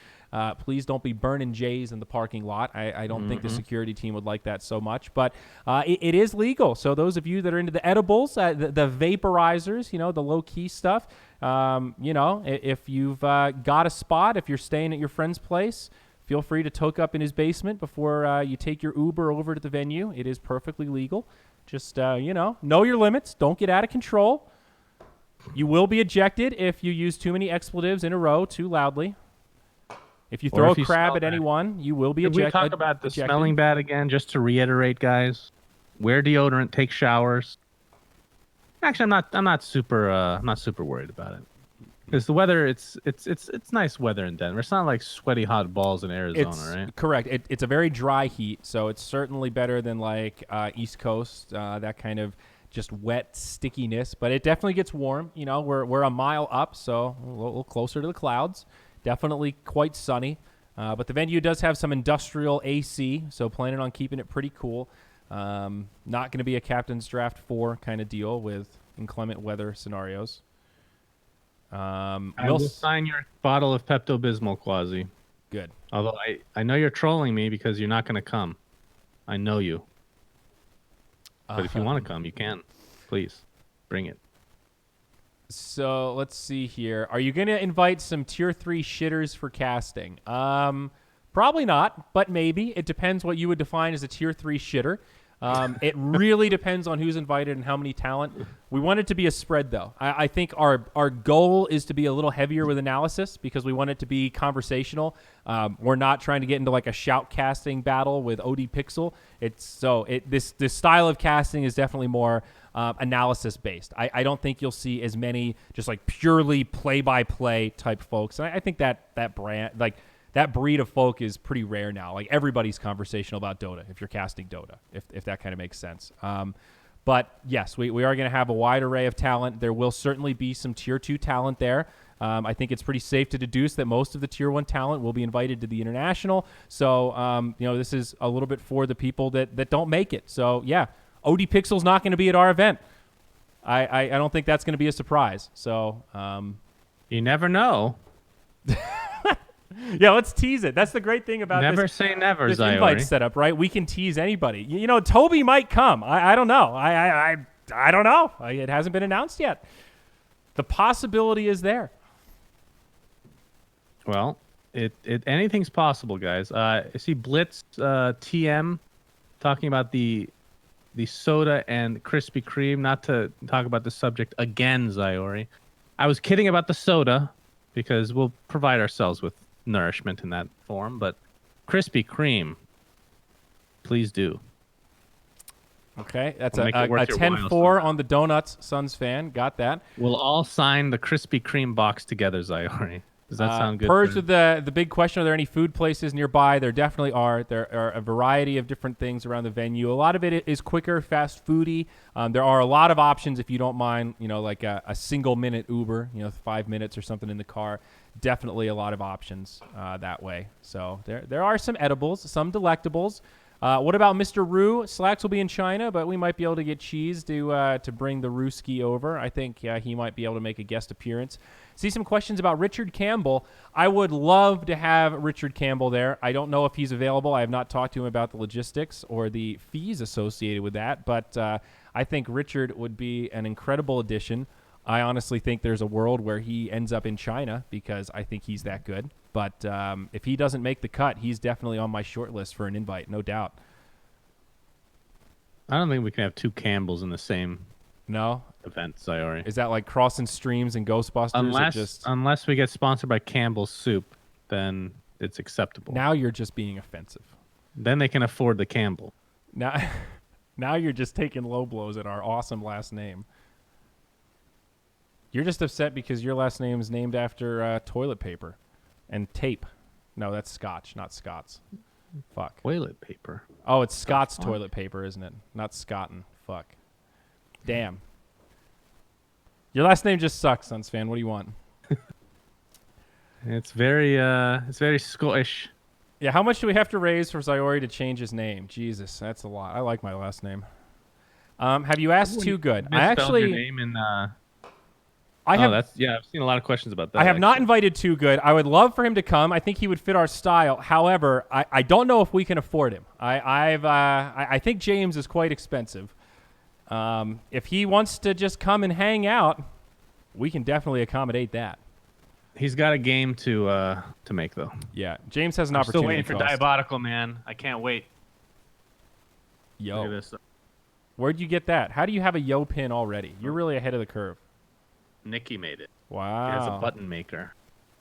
Please don't be burning J's in the parking lot. I don't think the security team would like that so much, but it is legal. So those of you that are into the edibles, the vaporizers, the low-key stuff, if you've got a spot, if you're staying at your friend's place, feel free to toke up in his basement before you take your Uber over to the venue. It is perfectly legal. Just, know your limits. Don't get out of control. You will be ejected if you use too many expletives in a row too loudly. If you throw a crab at anyone, you will be ejected. Can we talk about the smelling bad again, just to reiterate, guys? Wear deodorant, take showers. Actually, I'm not super worried about it. Because the weather, it's nice weather in Denver. It's not like sweaty hot balls in Arizona, right? Correct. It's a very dry heat, so it's certainly better than like East Coast, that kind of just wet stickiness. But it definitely gets warm. We're a mile up, so a little closer to the clouds. Definitely quite sunny, but the venue does have some industrial AC, so planning on keeping it pretty cool. Not going to be a Captain's Draft 4 kind of deal with inclement weather scenarios. I will sign your bottle of Pepto-Bismol, Quasi. Good. Although I know you're trolling me because you're not going to come. I know you. But if you want to come, you can. Please, bring it. So let's see here. Are you going to invite some tier 3 shitters for casting? Probably not, but maybe. It depends what you would define as a tier 3 shitter. It really depends on who's invited and how many talent. We want it to be a spread, though. I think our goal is to be a little heavier with analysis because we want it to be conversational. We're not trying to get into like a shout casting battle with OD Pixel. This style of casting is definitely more analysis based. I don't think you'll see as many just like purely play-by-play type folks. And I think that brand, like that breed of folk, is pretty rare now. Like everybody's conversational about Dota if you're casting Dota, if that kind of makes sense. But yes, we are going to have a wide array of talent. There will certainly be some tier 2 talent there. I think it's pretty safe to deduce that most of the tier 1 talent will be invited to the international. So, this is a little bit for the people that don't make it. So yeah, OD Pixel's not going to be at our event. I don't think that's going to be a surprise. So, you never know. Yeah, let's tease it. That's the great thing about never say never, this Zyori. invite setup, right? We can tease anybody. Toby might come. I don't know. I don't know. It hasn't been announced yet. The possibility is there. Well, anything's possible, guys. I see Blitz TM talking about the soda and Krispy Kreme. Not to talk about the subject again, Zyori. I was kidding about the soda because we'll provide ourselves with nourishment in that form, but Krispy Kreme, please do. Okay, that's We'll a make it worth your 10-4 while on the Donuts SUNSfan. Got that. We'll all sign the Krispy Kreme box together, Zyori. Does that sound good? Purge with the big question, are there any food places nearby? There definitely are. There are a variety of different things around the venue. A lot of it is quicker, fast foody. There are a lot of options if you don't mind, like a single-minute Uber, 5 minutes or something in the car. Definitely a lot of options that way. So there are some edibles, some delectables. What about Mr. Roo? Slacks will be in China, but we might be able to get Cheese to bring the Rooski over. I think he might be able to make a guest appearance. See some questions about Richard Campbell. I would love to have Richard Campbell there. I don't know if he's available. I have not talked to him about the logistics or the fees associated with that, but I think Richard would be an incredible addition. I honestly think there's a world where he ends up in China because I think he's that good. But if he doesn't make the cut, he's definitely on my short list for an invite, no doubt. I don't think we can have two Campbells in the same event, Zyori. Is that like crossing streams and Ghostbusters? Unless we get sponsored by Campbell's Soup, then it's acceptable. Now you're just being offensive. Then they can afford the Campbell. Now you're just taking low blows at our awesome last name. You're just upset because your last name is named after toilet paper and tape. No, that's Scotch, not Scots. Fuck. Toilet paper. Oh, it's Scott's toilet paper, isn't it? Not Scotton. Fuck. Damn. Your last name just sucks, SUNSfan. What do you want? It's very Scottish. Yeah, how much do we have to raise for Zyori to change his name? Jesus, that's a lot. I like my last name. Have you asked Too Good? I actually your name in I've seen a lot of questions about that. I have not invited Too Good. I would love for him to come. I think he would fit our style. However, I don't know if we can afford him. I think James is quite expensive. If he wants to just come and hang out, we can definitely accommodate that. He's got a game to make though. Yeah, James has an I'm opportunity. still waiting for Diabolical, man. I can't wait. Yo, look at this. Where'd you get that? How do you have a yo pin already? You're really ahead of the curve. Nikki made it. Wow. He has a button maker.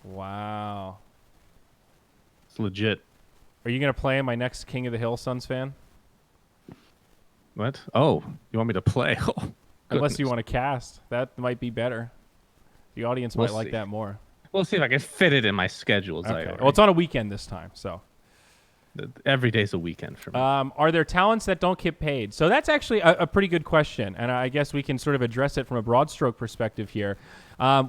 Wow. It's legit. Are you going to play in my next King of the Hill SUNSfan? What? Oh, you want me to play? Oh, unless you want to cast. That might be better. The audience might like that more. We'll see if I can fit it in my schedule. Okay. Well, it's on a weekend this time, so. Every day's a weekend for me. Are there talents that don't get paid? So that's actually a pretty good question, and I guess we can sort of address it from a broad stroke perspective here.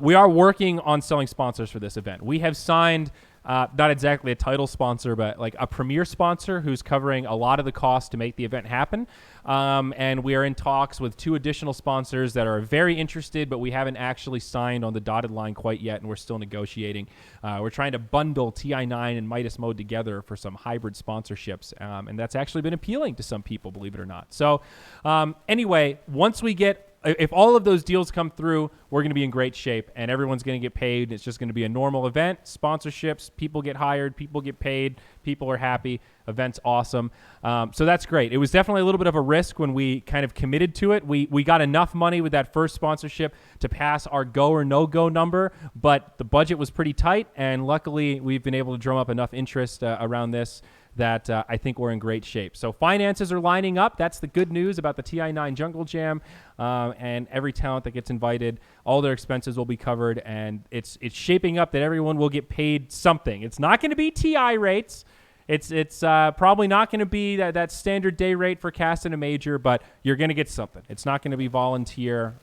We are working on selling sponsors for this event. We have signed not exactly a title sponsor, but like a premier sponsor who's covering a lot of the cost to make the event happen. And we are in talks with 2 additional sponsors that are very interested, but we haven't actually signed on the dotted line quite yet, and we're still negotiating. We're trying to bundle TI9 and Midas Mode together for some hybrid sponsorships, and that's actually been appealing to some people, believe it or not. So anyway, once we get if all of those deals come through, we're going to be in great shape, and everyone's going to get paid. It's just going to be a normal event. Sponsorships, people get hired, people get paid, people are happy. Event's awesome. So that's great. It was definitely a little bit of a risk when we kind of committed to it. We got enough money with that first sponsorship to pass our go or no-go number, but the budget was pretty tight, and luckily we've been able to drum up enough interest around this that I think we're in great shape. So finances are lining up. That's the good news about the TI9 Jungle Jam, and every talent that gets invited, all their expenses will be covered, and it's shaping up that everyone will get paid something. It's not going to be TI rates. It's probably not going to be that standard day rate for casting a major, but you're going to get something. It's not going to be volunteer.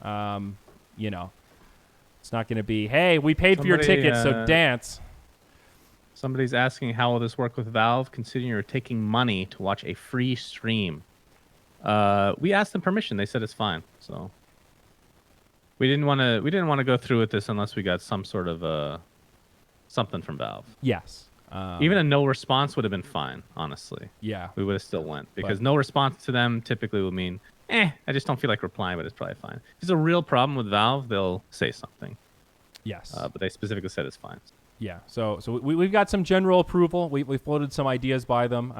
It's not going to be, hey, we paid for your tickets, so dance. Somebody's asking how will this work with Valve, considering you're taking money to watch a free stream. We asked them permission. They said it's fine. So we didn't want to go through with this unless we got some sort of something from Valve. Yes. Even a no response would have been fine, honestly. Yeah. We would have still went because no response to them typically will mean, I just don't feel like replying, but it's probably fine. If it's a real problem with Valve, they'll say something. Yes. But they specifically said it's fine. Yeah, so we've got some general approval. We floated some ideas by them.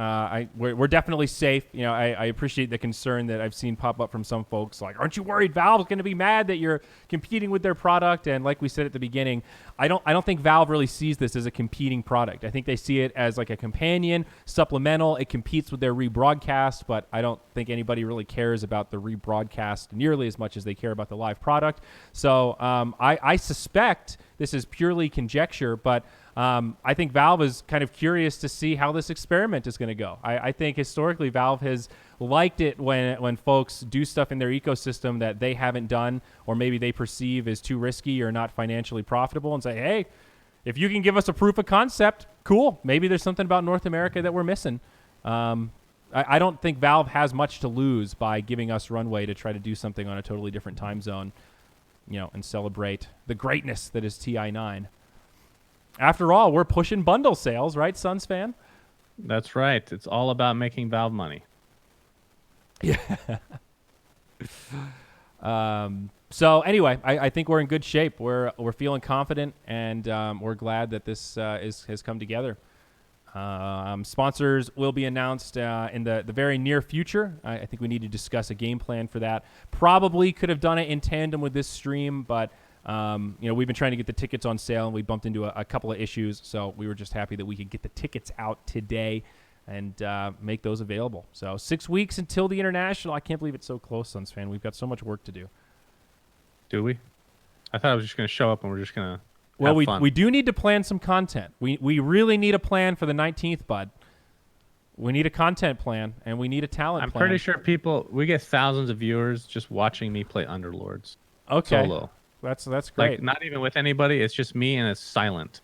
We're definitely safe. I appreciate the concern that I've seen pop up from some folks. Like, aren't you worried Valve's going to be mad that you're competing with their product? And like we said at the beginning, I don't think Valve really sees this as a competing product. I think they see it as like a companion, supplemental. It competes with their rebroadcast, but I don't think anybody really cares about the rebroadcast nearly as much as they care about the live product. So I suspect this is purely conjecture, but I think Valve is kind of curious to see how this experiment is going to go. I think historically Valve has liked it when folks do stuff in their ecosystem that they haven't done or maybe they perceive as too risky or not financially profitable and say, hey, if you can give us a proof of concept, cool. Maybe there's something about North America that we're missing. I don't think Valve has much to lose by giving us runway to try to do something on a totally different time zone, and celebrate the greatness that is TI9. After all, we're pushing bundle sales, right, SUNSfan? That's right. It's all about making Valve money. Yeah. So anyway, I think we're in good shape. We're feeling confident, and we're glad that this has come together. Sponsors will be announced in the very near future. I think we need to discuss a game plan for that. Probably could have done it in tandem with this stream, but we've been trying to get the tickets on sale, and we bumped into a couple of issues, so we were just happy that we could get the tickets out today and make those available. So 6 weeks until the International. I can't believe it's so close, SUNSfan. We've got so much work to do. Do we? I thought I was just going to show up and we're just going to Well, we do need to plan some content. We really need a plan for the 19th, bud. We need a content plan, and we need a talent plan. I'm pretty sure we get thousands of viewers just watching me play Underlords. Okay. Solo. That's great. Like, not even with anybody. It's just me, and it's silent.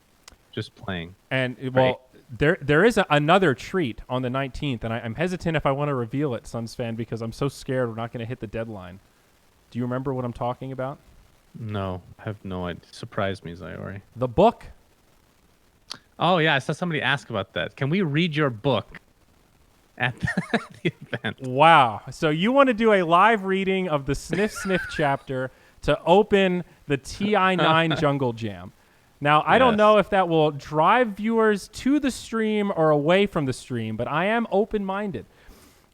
Just playing. And, well, there is another treat on the 19th, and I'm hesitant if I want to reveal it, SUNSfan, because I'm so scared we're not going to hit the deadline. Do you remember what I'm talking about? No, I have no idea. Surprised me, Zyori. The book. Oh, yeah. I saw somebody ask about that. Can we read your book at the event? Wow. So you want to do a live reading of the Sniff chapter to open the TI9 Jungle Jam. Now, I don't know if that will drive viewers to the stream or away from the stream, but I am open-minded.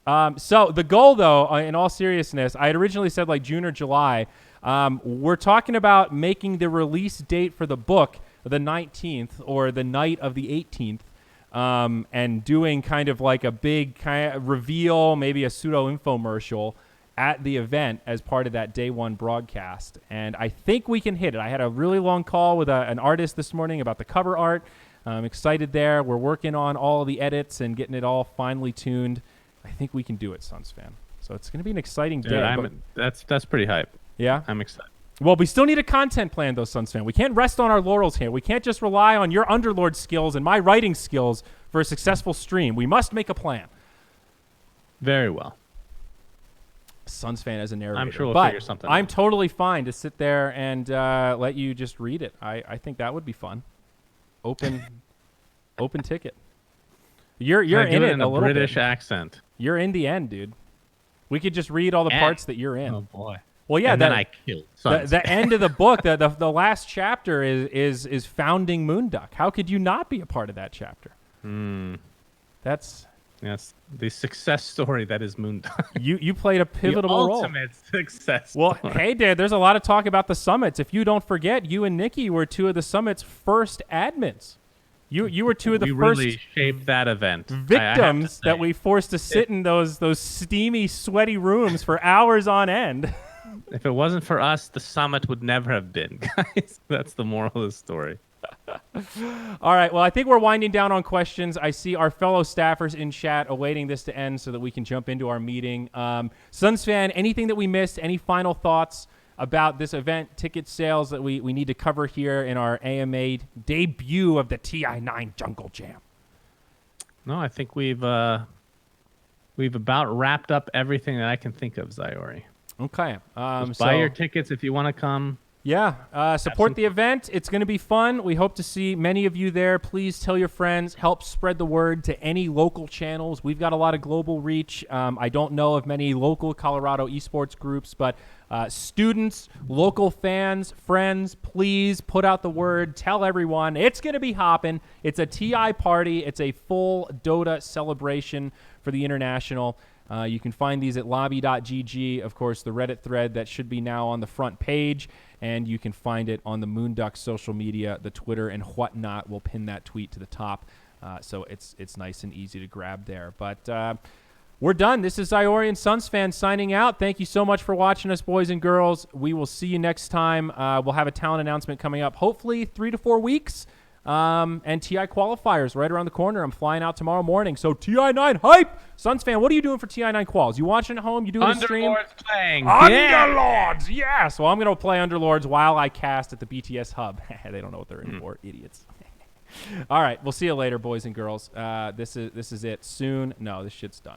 So the goal, though, in all seriousness, I had originally said like June or July. We're talking about making the release date for the book the 19th or the night of the 18th, and doing kind of like a big kind of reveal, maybe a pseudo infomercial at the event as part of that day one broadcast. And I think we can hit it. I had a really long call with an artist this morning about the cover art. I'm excited there. We're working on all of the edits and getting it all finely tuned. I think we can do it, SUNSfan. So it's going to be an exciting day. Yeah, that's pretty hype. Yeah? I'm excited. Well, we still need a content plan, though, SUNSfan. We can't rest on our laurels here. We can't just rely on your Underlord skills and my writing skills for a successful stream. We must make a plan. Very well. SUNSfan as a narrator. I'm sure we'll figure something I'm out. totally fine to sit there and let you just read it. I think that would be fun. Open ticket. You're in it in a a little British bit. accent. You're in the end, dude. We could just read all the parts that you're in. Oh boy. Well, yeah, and then I killed Suns. the end of the book, the last chapter is founding Moonduck. How could you not be a part of that chapter? That's Yes, the success story that is Moonduck. you played a pivotal the role. ultimate success Well, story. hey, Dad, there's a lot of talk about the summits. If you don't forget, you and Nikki were two of the summit's first admins. You were two of the we first really shaped that event. victims that we forced to sit in those steamy, sweaty rooms for hours on end. If it wasn't for us, the summit would never have been, guys. That's the moral of the story. All right, well, I think we're winding down on questions. I see our fellow staffers in chat awaiting this to end so that we can jump into our meeting. SUNSfan, anything that we missed, any final thoughts about this event, ticket sales that we need to cover here in our AMA debut of the TI9 Jungle Jam? No, I think we've about wrapped up everything that I can think of, Zyori. Okay. Just buy your tickets if you want to come. Yeah, support the event. It's going to be fun. We hope to see many of you there. Please tell your friends. Help spread the word to any local channels. We've got a lot of global reach. I don't know of many local Colorado esports groups, but students, local fans, friends, please put out the word. Tell everyone. It's going to be hopping. It's a TI party. It's a full Dota celebration for the International. You can find these at lobby.gg, of course, the Reddit thread that should be now on the front page, and you can find it on the Moonduck social media, the Twitter and whatnot. We'll pin that tweet to the top, so it's nice and easy to grab there. But we're done. This is Zyori SUNSfan signing out. Thank you so much for watching us, boys and girls. We will see you next time. We'll have a talent announcement coming up, hopefully 3 to 4 weeks. And TI qualifiers right around the corner. I'm flying out tomorrow morning. So TI9 hype! SUNSfan, what are you doing for TI9 quals? You watching at home? You doing a stream? Underlords playing. Underlords! Yeah! So I'm going to play Underlords while I cast at the BTS hub. They don't know what they're in for. Idiots. All right. We'll see you later, boys and girls. This is it. Soon. No, this shit's done.